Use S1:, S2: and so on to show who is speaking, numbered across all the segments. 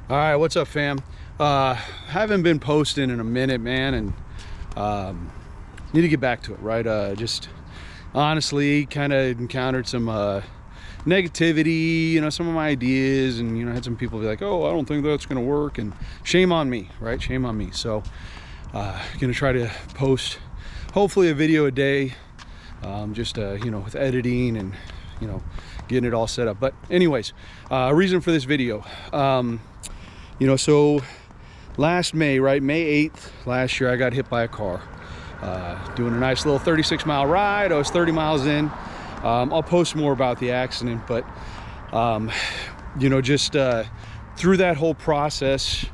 S1: All right, what's up, fam? Haven't been posting in a minute, man, and need to get back to it, right? Just honestly kind of encountered some negativity, some of my ideas, and had some people be like, oh, I don't think that's gonna work, and shame on me, right? Shame on me. So gonna try to post hopefully a video a day, just with editing and getting it all set up. But anyways, reason for this video, so last May, right, May 8th last year, I got hit by a car doing a nice little 36-mile ride. I was 30 miles in. I'll post more about the accident, but just through that whole process,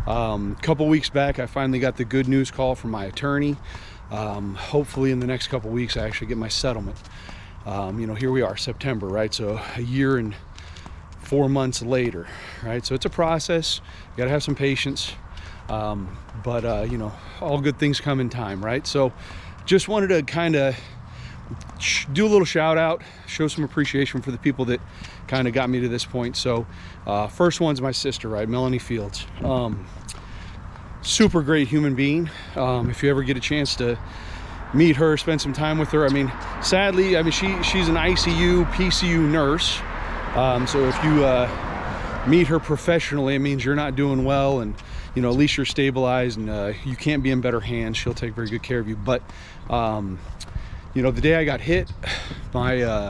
S1: a couple weeks back, I finally got the good news call from my attorney. Hopefully in the next couple weeks I actually get my settlement. Here we are, September, right? So a year and 4 months later, right? So it's a process. You gotta have some patience, but all good things come in time, right? So just wanted to kind of do a little shout out, show some appreciation for the people that kind of got me to this point. So first one's my sister, right? Melanie Fields. Super great human being. If you ever get a chance to meet her, spend some time with her. Sadly, she's an ICU, PCU nurse. So if you meet her professionally, it means you're not doing well, and at least you're stabilized, and you can't be in better hands. She'll take very good care of you. But the day I got hit, my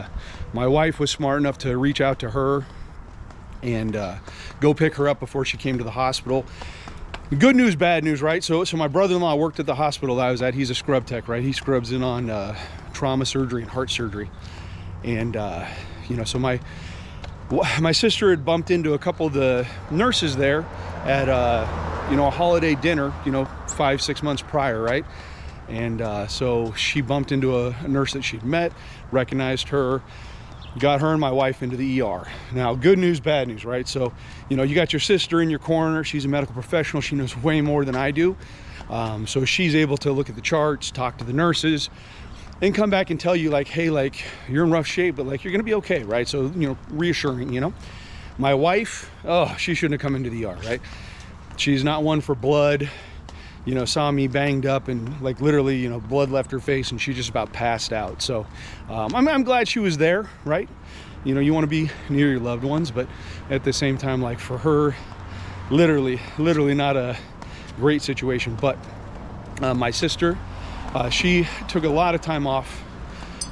S1: wife was smart enough to reach out to her and go pick her up before she came to the hospital. Good news, bad news, right? So my brother-in-law worked at the hospital that I was at. He's a scrub tech, right? He scrubs in on trauma surgery and heart surgery. And so my sister had bumped into a couple of the nurses there at a holiday dinner 5-6 months prior, right? And so she bumped into a nurse that she'd met, recognized her, got her and my wife into the ER. Now, good news, bad news, right? So you got your sister in your corner. She's a medical professional. She knows way more than I do. So she's able to look at the charts, talk to the nurses, and come back and tell you, like, hey, like, you're in rough shape, but like, you're gonna be okay, right? So reassuring. My wife, oh, she shouldn't have come into the ER, right? She's not one for blood. Saw me banged up and like literally, blood left her face, and she just about passed out. So I'm glad she was there, right? You want to be near your loved ones, but at the same time, like, for her, literally not a great situation. But my sister, she took a lot of time off,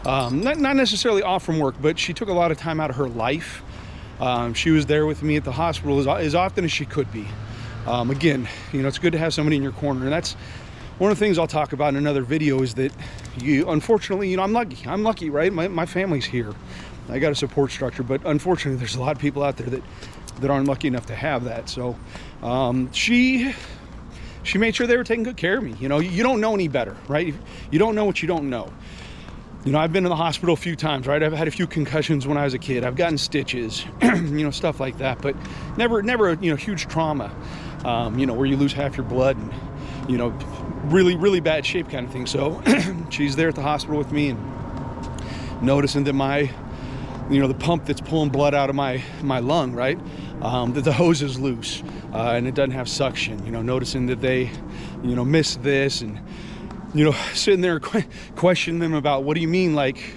S1: not necessarily off from work, but she took a lot of time out of her life. She was there with me at the hospital as often as she could be. Again, it's good to have somebody in your corner, and that's one of the things I'll talk about in another video, is that unfortunately, I'm lucky, right? My family's here. I got a support structure, but unfortunately there's a lot of people out there that aren't lucky enough to have that. So she made sure they were taking good care of me. You don't know any better, right? You don't know what you don't know. I've been in the hospital a few times, right? I've had a few concussions when I was a kid. I've gotten stitches, stuff like that, but never a huge trauma, where you lose half your blood and, really, really bad shape kind of thing. So she's there at the hospital with me and noticing that the pump that's pulling blood out of my lung, right? That the hose is loose, and it doesn't have suction, noticing that they, missed this, and, sitting there questioning them about, what do you mean, like,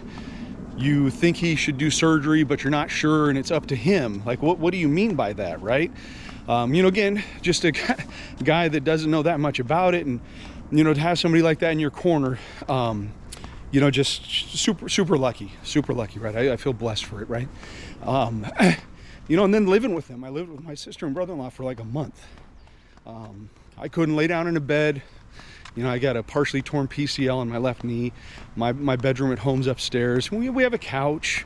S1: you think he should do surgery, but you're not sure, and it's up to him. Like, what do you mean by that, right? Again, just a guy that doesn't know that much about it, and, to have somebody like that in your corner, just super lucky, right? I feel blessed for it, right? And then living with them. I lived with my sister and brother-in-law for like a month. I couldn't lay down in a bed. I got a partially torn PCL on my left knee. My bedroom at home's upstairs. We have a couch,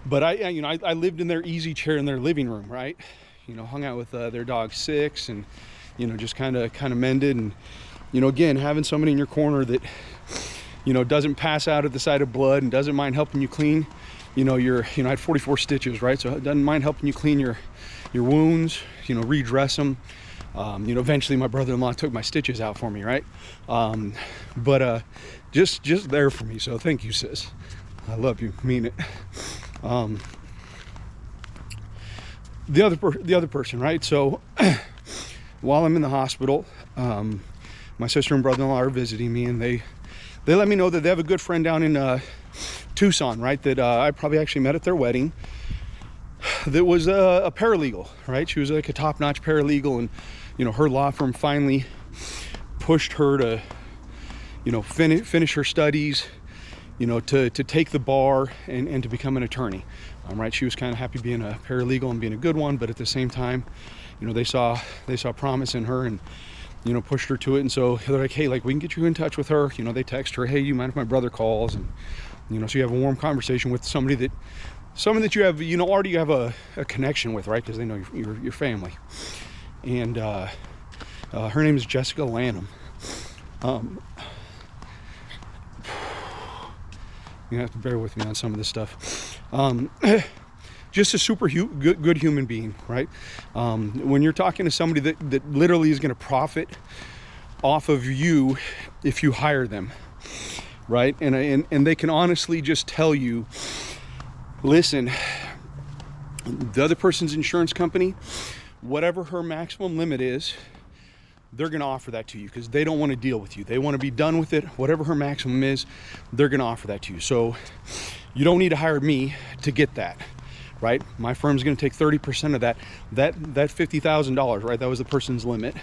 S1: but I lived in their easy chair in their living room, right? Hung out with their dog Six, and just kind of mended. And again, having somebody in your corner that doesn't pass out at the sight of blood and doesn't mind helping you clean. I had 44 stitches, right? So it doesn't mind helping you clean your wounds. Redress them. Eventually my brother-in-law took my stitches out for me, right? But just there for me. So thank you, sis. I love you, mean it. the other person, right? So while I'm in the hospital, my sister and brother-in-law are visiting me, and they let me know that they have a good friend down in Tucson, right? That I probably actually met at their wedding. That was a paralegal, right? She was like a top-notch paralegal, and you know, her law firm finally pushed her to, you know, finish her studies, you know, to take the bar and to become an attorney. Right? She was kind of happy being a paralegal and being a good one, but at the same time, you know, they saw promise in her, and you know, pushed her to it. And so they're like, hey, like, we can get you in touch with her. You know, they text her, hey, you mind if my brother calls? And you know, so you have a warm conversation with somebody that you have, you know, already have a connection with, right? Because they know your family. And her name is Jessica Lanum. You have to bear with me on some of this stuff. Just a super good human being, right? When you're talking to somebody that literally is going to profit off of you if you hire them, right? And they can honestly just tell you, listen, the other person's insurance company, whatever her maximum limit is, they're going to offer that to you because they don't want to deal with you. They want to be done with it. Whatever her maximum is, they're going to offer that to you. So you don't need to hire me to get that, right? My firm's going to take 30% of that $50,000, right? That was the person's limit.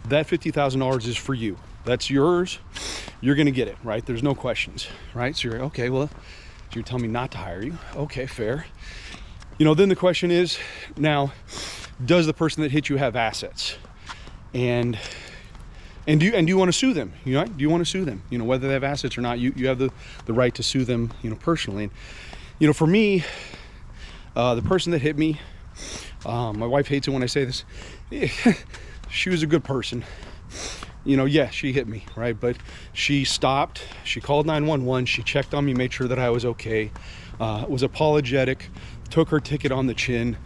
S1: That $50,000 is for you. That's yours. You're going to get it, right? There's no questions, right? So you're okay. Well, so you're telling me not to hire you. Okay, fair. You know, then the question is, now, does the person that hit you have assets? And do you want to sue them? You know, do you want to sue them? You know, whether they have assets or not, you have the right to sue them, you know, personally. And, you know, for me, the person that hit me, my wife hates it when I say this, she was a good person. You know, yeah, she hit me, right? But she stopped, she called 911, she checked on me, made sure that I was okay, was apologetic, took her ticket on the chin.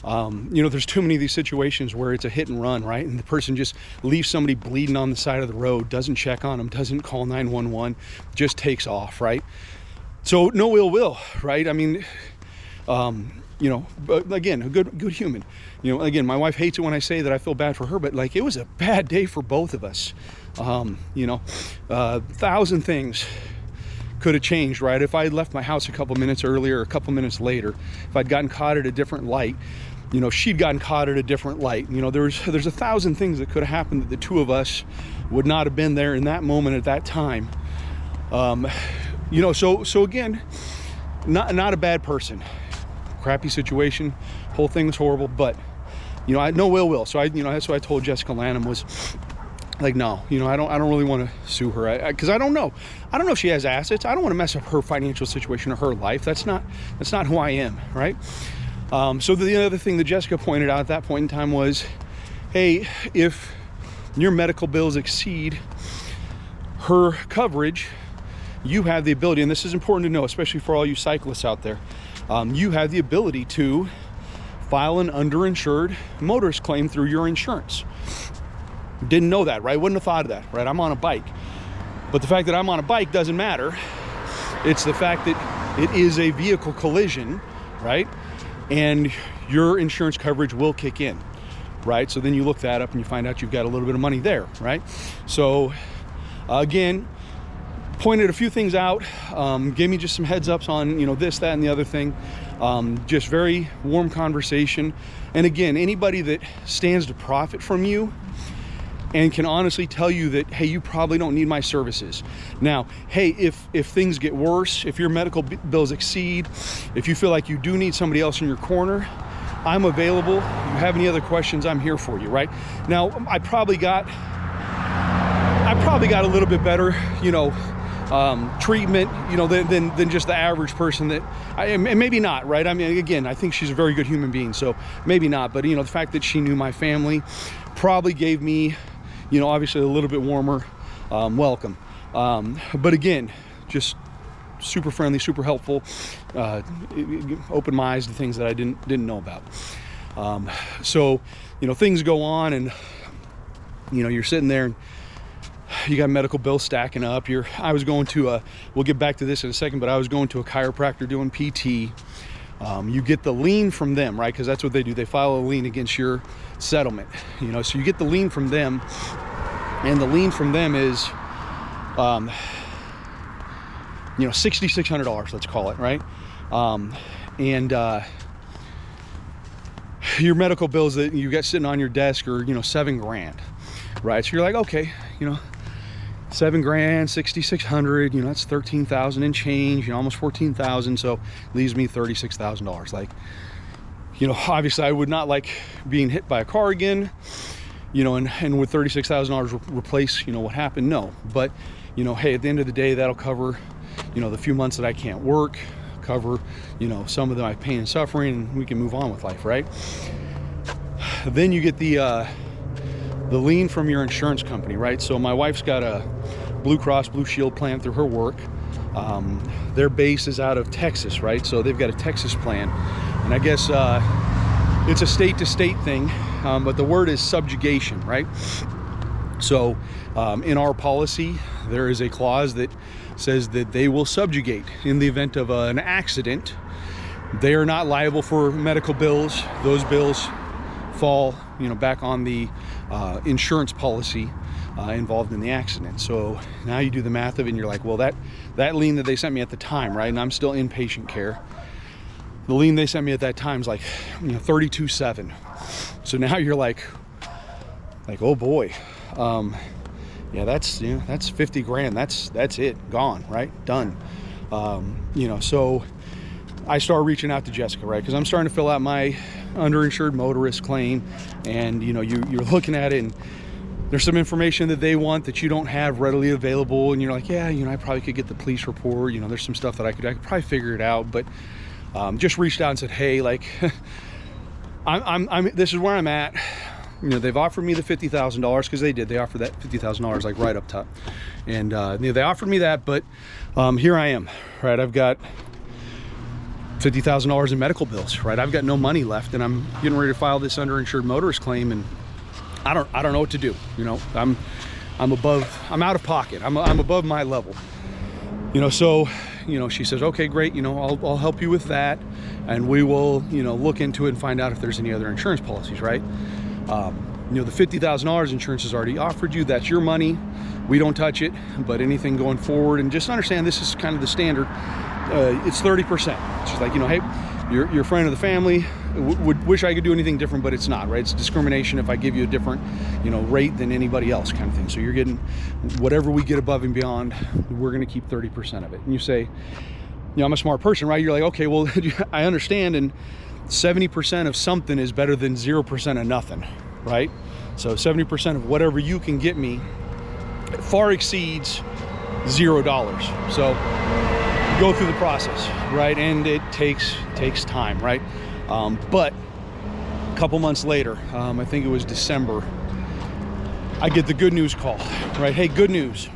S1: You know, there's too many of these situations where it's a hit and run, right? And the person just leaves somebody bleeding on the side of the road, doesn't check on them, doesn't call 911, just takes off, right? So no ill will, right? I mean, you know, but again, a good human. You know, again, my wife hates it when I say that I feel bad for her, but like, it was a bad day for both of us. You know, 1,000 things could have changed, right? If I had left my house a couple minutes earlier, or a couple minutes later, if I'd gotten caught at a different light, you know, she'd gotten caught at a different light. You know, there's 1,000 things that could have happened that the two of us would not have been there in that moment at that time. You know, so again, not a bad person. Crappy situation, whole thing was horrible, but you know, I had no ill will. So you know, that's what I told Jessica Lanum was like, no, you know, I don't really want to sue her because I don't know if she has assets. I don't want to mess up her financial situation or her life. That's not who I am, right? So the other thing that Jessica pointed out at that point in time was, hey, if your medical bills exceed her coverage, you have the ability, and this is important to know, especially for all you cyclists out there, you have the ability to file an underinsured motorist claim through your insurance. Didn't know that, right? Wouldn't have thought of that, right? I'm on a bike. But the fact that I'm on a bike doesn't matter. It's the fact that it is a vehicle collision, right? And your insurance coverage will kick in, right? So then you look that up and you find out you've got a little bit of money there, right? So again, pointed a few things out, gave me just some heads ups on, you know, this, that, and the other thing. Just very warm conversation. And again, anybody that stands to profit from you and can honestly tell you that, hey, you probably don't need my services. Now, hey, if things get worse, if your medical bills exceed, if you feel like you do need somebody else in your corner, I'm available. If you have any other questions, I'm here for you, right? Now, I probably got a little bit better, you know, treatment, you know, than just the average person that and maybe not, right? I mean, again, I think she's a very good human being, so maybe not, but you know, the fact that she knew my family probably gave me, you know, obviously a little bit warmer welcome. But again, just super friendly, super helpful, opened my eyes to things that I didn't know about. So, you know, things go on, and you know, you're sitting there and you got medical bills stacking up. I was going to we'll get back to this in a second, but I was going to a chiropractor doing PT. You get the lien from them, right? Because that's what they do. They file a lien against your settlement, you know. So you get the lien from them, and the lien from them is, you know, $6,600, let's call it, right? Your medical bills that you got sitting on your desk are, you know, $7 grand, right? So you're like, okay, you know, $7 grand, 6,600, you know, that's 13,000 and change, you know, almost 14,000. So leaves me $36,000. Like, you know, obviously I would not like being hit by a car again, you know, and with $36,000 replace, you know, what happened? No. But, you know, hey, at the end of the day, that'll cover, you know, the few months that I can't work, cover, you know, some of my pain and suffering, and we can move on with life, right? Then you get the lien from your insurance company, right? So my wife's got a Blue Cross Blue Shield plan through her work. Their base is out of Texas, right? So they've got a Texas plan, and I guess it's a state to state thing, but the word is subjugation, right? So in our policy, there is a clause that says that they will subjugate in the event of an accident. They are not liable for medical bills. Those bills fall, you know, back on the insurance policy involved in the accident. So now you do the math of it, and you're like, well, that lien that they sent me at the time, right? And I'm still in patient care. The lien they sent me at that time is like, you know, 32.7. So now you're like, oh boy. Yeah, that's, you know, that's 50 grand. That's it, gone, right? Done. You know, so I start reaching out to Jessica, right? Because I'm starting to fill out my underinsured motorist claim, and you know, you're looking at it, and there's some information that they want that you don't have readily available, and you're like, yeah, you know, I probably could get the police report. You know, there's some stuff that I could probably figure it out, but just reached out and said, hey, like, this is where I'm at. You know, they've offered me the $50,000, because they offered that $50,000 like right up top, and you know, they offered me that, but here I am, right? I've got $50,000 in medical bills, right? I've got no money left, and I'm getting ready to file this underinsured motorist claim, and I don't know what to do. You know, I'm out of pocket. I'm above my level. You know, so, you know, she says, okay, great. You know, I'll help you with that, and we will, you know, look into it and find out if there's any other insurance policies, right? You know, the $50,000 insurance is already offered you. That's your money. We don't touch it, but anything going forward, and just understand this is kind of the standard. It's 30%. She's like, you know, hey, you're a friend of the family. Would wish I could do anything different, but it's not, right? It's discrimination if I give you a different, you know, rate than anybody else, kind of thing. So you're getting whatever we get above and beyond. We're going to keep 30% of it. And you say, you know, I'm a smart person, right? You're like, okay, well, I understand, and 70% of something is better than 0% of nothing, right? So 70% of whatever you can get me far exceeds $0. So go through the process, right? And it takes time, right? But a couple months later, I think it was December, I get the good news call, right? Hey, good news.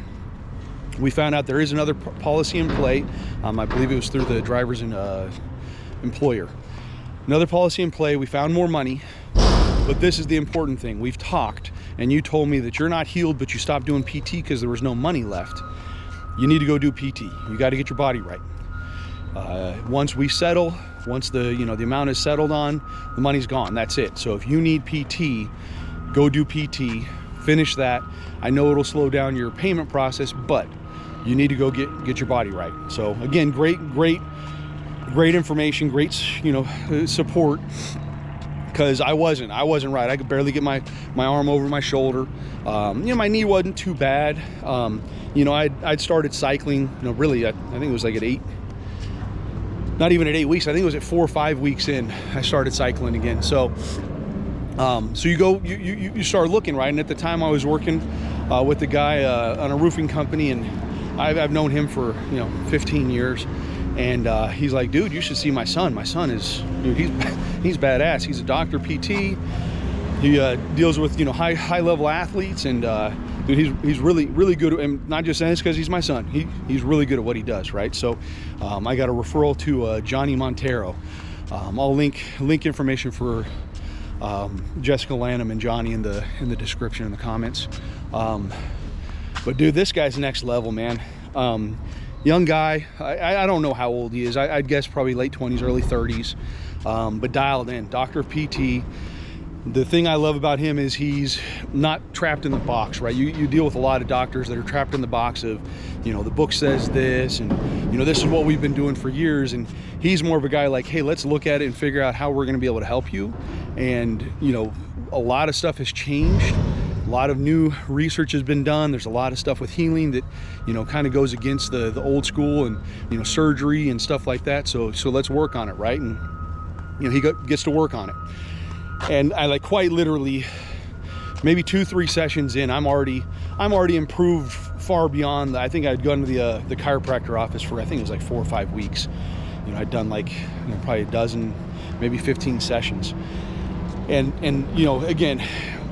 S1: We found out there is another policy in play. I believe it was through the driver's employer. Another policy in play. We found more money, but this is the important thing. We've talked, and you told me that you're not healed, but you stopped doing PT because there was no money left. You need to go do PT. You got to get your body right. Once we settle, once the amount is settled on, the money's gone. That's it. So if you need PT, go do PT. Finish that. I know it'll slow down your payment process, but you need to go get your body right. So again, great information, great, you know, support, because I wasn't right. I could barely get my arm over my shoulder. You know, my knee wasn't too bad. You know, I'd started cycling, you know, really, I think it was like not even at 8 weeks. I think it was at 4 or 5 weeks in, I started cycling again. So so you start looking, right? And at the time I was working with the guy on a roofing company, and I've known him for, you know, 15 years. And he's like, dude, you should see my son. My son is, dude, he's badass. He's a doctor, PT. He deals with, you know, high level athletes, and dude, he's really good. And not just saying this because he's my son. He's really good at what he does, right? So I got a referral to Jonny Monteiro. I'll link information for Jessica, Lanum, and Jonny in the description in the comments. But dude, this guy's next level, man. young guy. I don't know how old he is. I'd guess probably late 20s, early 30s, but dialed in, doctor of PT. The thing I love about him is he's not trapped in the box, right? You deal with a lot of doctors that are trapped in the box of, you know, the book says this, and, you know, this is what we've been doing for years. And he's more of a guy like, hey, let's look at it and figure out how we're going to be able to help you. And, you know, a lot of stuff has changed. A lot of new research has been done. There's a lot of stuff with healing that, you know, kind of goes against the old school, and, you know, surgery and stuff like that. So let's work on it, right? And, you know, he gets to work on it. And I, like, quite literally, maybe 2-3 sessions in, I'm already improved far beyond. I think I'd gone to the chiropractor office for, I think it was like 4 or 5 weeks. You know, I'd done like, you know, probably a dozen, maybe 15 sessions. And you know, again,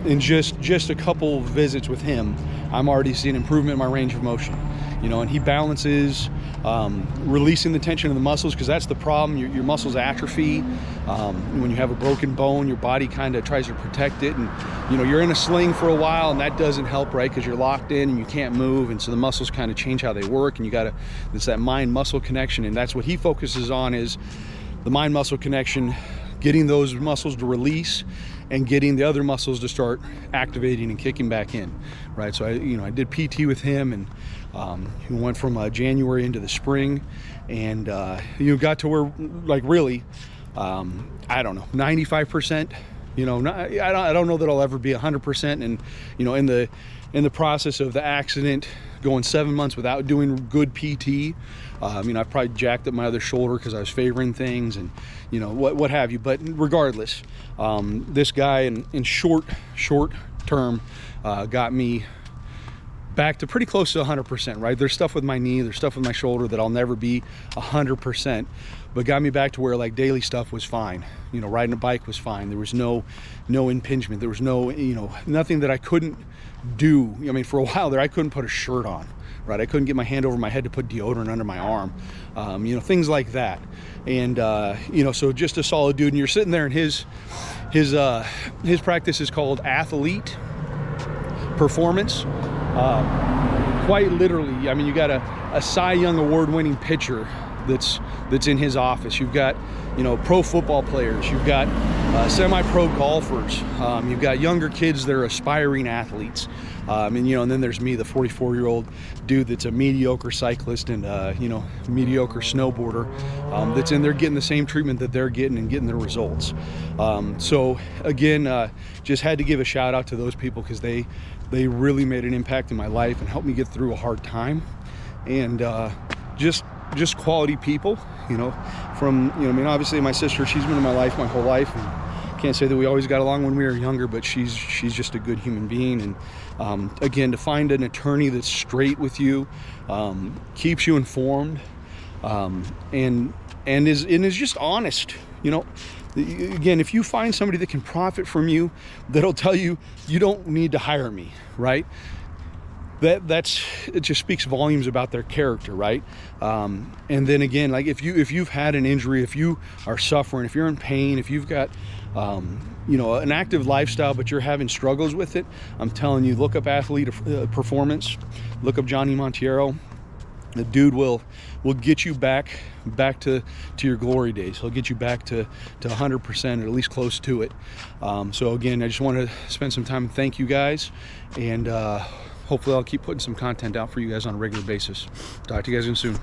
S1: in just a couple visits with him, I'm already seeing improvement in my range of motion. You know, and he balances, releasing the tension of the muscles, because that's the problem. Your muscles atrophy. When you have a broken bone, your body kind of tries to protect it, and, you know, you're in a sling for a while, and that doesn't help, right? Because you're locked in and you can't move, and so the muscles kind of change how they work, and it's that mind-muscle connection, and that's what he focuses on, is the mind-muscle connection, getting those muscles to release and getting the other muscles to start activating and kicking back in, right? So I did PT with him, and he went from January into the spring, and got to where, like, really, I don't know, 95%. You know, I don't know that I'll ever be 100%. And, you know, in the process of the accident, going 7 months without doing good PT, I probably jacked up my other shoulder because I was favoring things, and, you know, what have you. But regardless, this guy in short term got me back to pretty close to 100%, right? There's stuff with my knee, there's stuff with my shoulder that I'll never be 100%, but got me back to where, like, daily stuff was fine. You know, riding a bike was fine. There was no impingement. There was no, you know, nothing that I couldn't do. I mean, for a while there, I couldn't put a shirt on, right? I couldn't get my hand over my head to put deodorant under my arm, you know, things like that. And, you know, so just a solid dude. And you're sitting there, and his practice is called athElite Performance. Quite literally, I mean, you got a Cy Young award-winning pitcher that's in his office. You've got, you know, pro football players. You've got semi-pro golfers. You've got younger kids that are aspiring athletes. And, you know, and then there's me, the 44-year-old dude that's a mediocre cyclist and, you know, mediocre snowboarder, that's in there getting the same treatment that they're getting and getting their results. So again, just had to give a shout out to those people, because they really made an impact in my life and helped me get through a hard time. And just quality people, you know, from, you know, I mean, obviously my sister, she's been in my life my whole life, and can't say that we always got along when we were younger, but she's just a good human being. And again, to find an attorney that's straight with you, keeps you informed, and is just honest, you know. Again, if you find somebody that can profit from you, that'll tell you, you don't need to hire me, right? It just speaks volumes about their character, right? And then again, like, if you've had an injury, if you are suffering, if you're in pain, if you've got you know, an active lifestyle but you're having struggles with it, I'm telling you, look up athElite Performance, look up Jonny Monteiro. The dude will get you back to your glory days. He'll get you back to 100%, or at least close to it. So again, I just want to spend some time and thank you guys, and hopefully I'll keep putting some content out for you guys on a regular basis. Talk to you guys again soon.